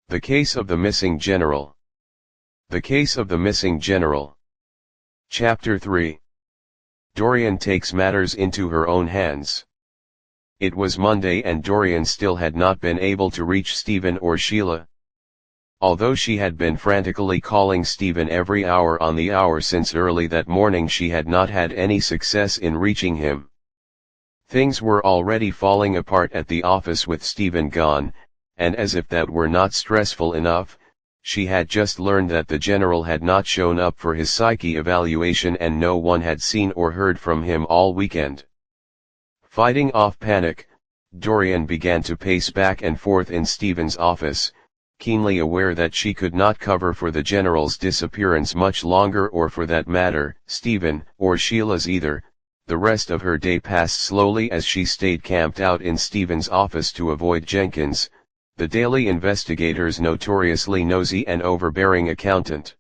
The case of the missing general. The case of the missing general. Chapter 3. Dorian takes matters into her own hands. It was Monday and Dorian still had not been able to reach Steven or Sheila. Although she had been frantically calling Steven every hour on the hour since early that morning, she had not had any success in reaching him. Things were already falling apart at the office with Steven gone, and as if that were not stressful enough, she had just learned that the general had not shown up for his psyche evaluation and no one had seen or heard from him all weekend. Fighting off panic, Dorian began to pace back and forth in Steven's office, keenly aware that she could not cover for the general's disappearance much longer, or for that matter, Steven or Sheila's either. The rest of her day passed slowly as she stayed camped out in Steven's office to avoid Jenkins, the daily investigator's notoriously nosy and overbearing accountant.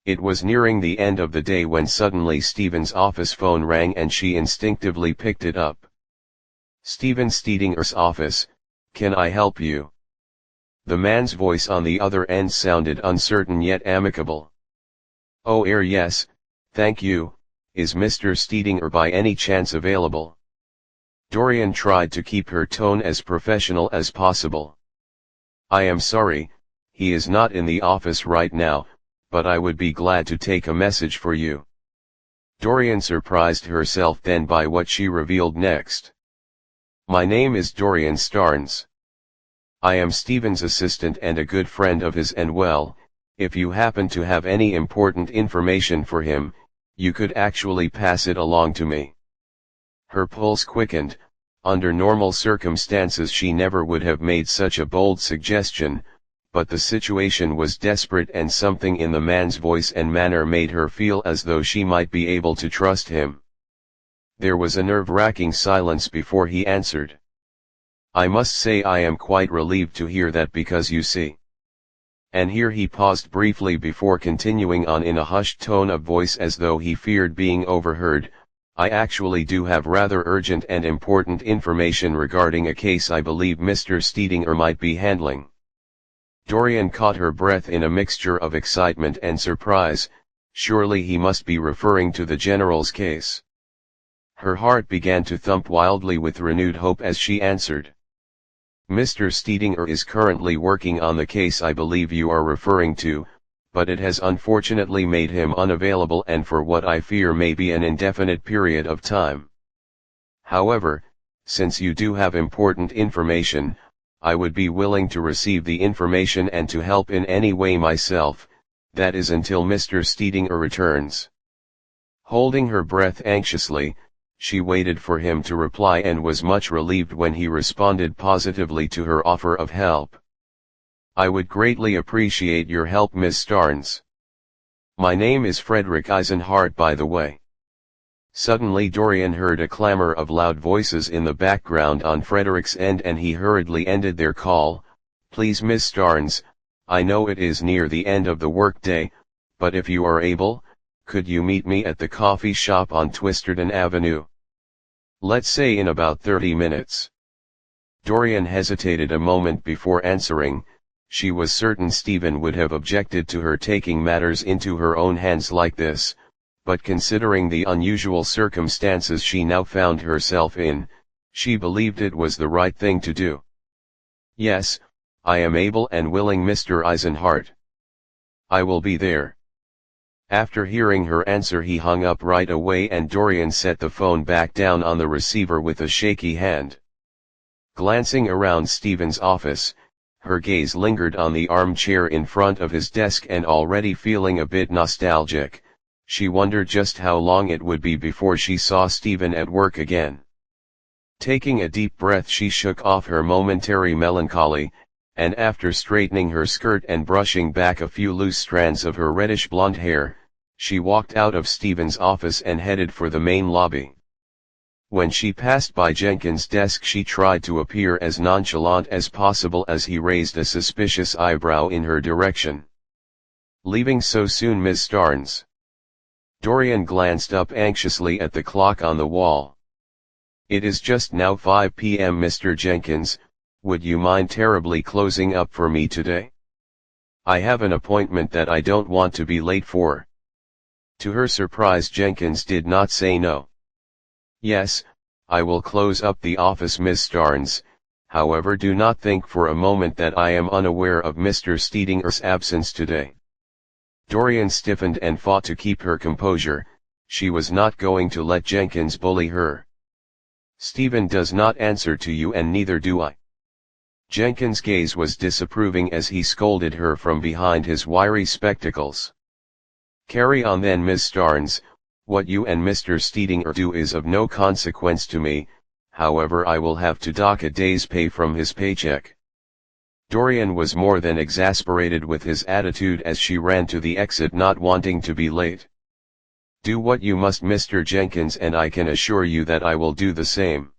It was nearing the end of the day when suddenly Steven's office phone rang and she instinctively picked it up. Steven Steedinger's office. "Can I help you?" The man's voice on the other end sounded uncertain yet amicable. "Oh, yes, thank you. Is Mr. Steedinger by any chance available?" Dorian tried to keep her tone as professional as possible. "I am sorry, he is not in the office right now, but I would be glad to take a message for you." Dorian surprised herself then by what she revealed next. "My name is Dorian Starnes. I am Steven's assistant and a good friend of his, and well, if you happen to have any important information for him, you could actually pass it along to me." Her pulse quickened. Under normal circumstances she never would have made such a bold suggestion, but the situation was desperate and something in the man's voice and manner made her feel as though she might be able to trust him. There was a nerve-wracking silence before he answered. "I must say I am quite relieved to hear that, because you see." And here he paused briefly before continuing on in a hushed tone of voice as though he feared being overheard, "I actually do have rather urgent and important information regarding a case I believe Mr. Steedinger might be handling." Dorian caught her breath in a mixture of excitement and surprise. Surely he must be referring to the general's case. Her heart began to thump wildly with renewed hope as she answered. "Mr. Steedinger is currently working on the case I believe you are referring to, but it has unfortunately made him unavailable, and for what I fear may be an indefinite period of time. However, since you do have important information, I would be willing to receive the information and to help in any way myself, that is until Mr. Steedinger returns." Holding her breath anxiously, she waited for him to reply and was much relieved when he responded positively to her offer of help. "I would greatly appreciate your help, Miss Starnes. My name is Frederick Eisenhart, by the way." Suddenly Dorian heard a clamor of loud voices in the background on Frederick's end and he hurriedly ended their call. "Please, Miss Starnes, I know it is near the end of the workday, but if you are able, could you meet me at the coffee shop on Twisterton Avenue? Let's say in about 30 minutes. Dorian hesitated a moment before answering. She was certain Steven would have objected to her taking matters into her own hands like this, but considering the unusual circumstances she now found herself in, she believed it was the right thing to do. "Yes, I am able and willing, Mr. Eisenhart. I will be there." After hearing her answer he hung up right away and Dorian set the phone back down on the receiver with a shaky hand. Glancing around Steven's office, her gaze lingered on the armchair in front of his desk, and already feeling a bit nostalgic, she wondered just how long it would be before she saw Steven at work again. Taking a deep breath she shook off her momentary melancholy, and after straightening her skirt and brushing back a few loose strands of her reddish blonde hair, she walked out of Steven's office and headed for the main lobby. When she passed by Jenkins' desk she tried to appear as nonchalant as possible as he raised a suspicious eyebrow in her direction. "Leaving so soon, Miss Starnes?" Dorian glanced up anxiously at the clock on the wall. "It is just now 5 p.m. Mr. Jenkins, would you mind terribly closing up for me today? I have an appointment that I don't want to be late for." To her surprise, Jenkins did not say no. "Yes, I will close up the office, Miss Starnes, however do not think for a moment that I am unaware of Mr. Steedinger's absence today." Dorian stiffened and fought to keep her composure. She was not going to let Jenkins bully her. "Steven does not answer to you and neither do I." Jenkins' gaze was disapproving as he scolded her from behind his wiry spectacles. "Carry on then, Miss Starnes, what you and Mr. Steedinger do is of no consequence to me, however I will have to dock a day's pay from his paycheck." Dorian was more than exasperated with his attitude as she ran to the exit, not wanting to be late. "Do what you must, Mr. Jenkins, and I can assure you that I will do the same."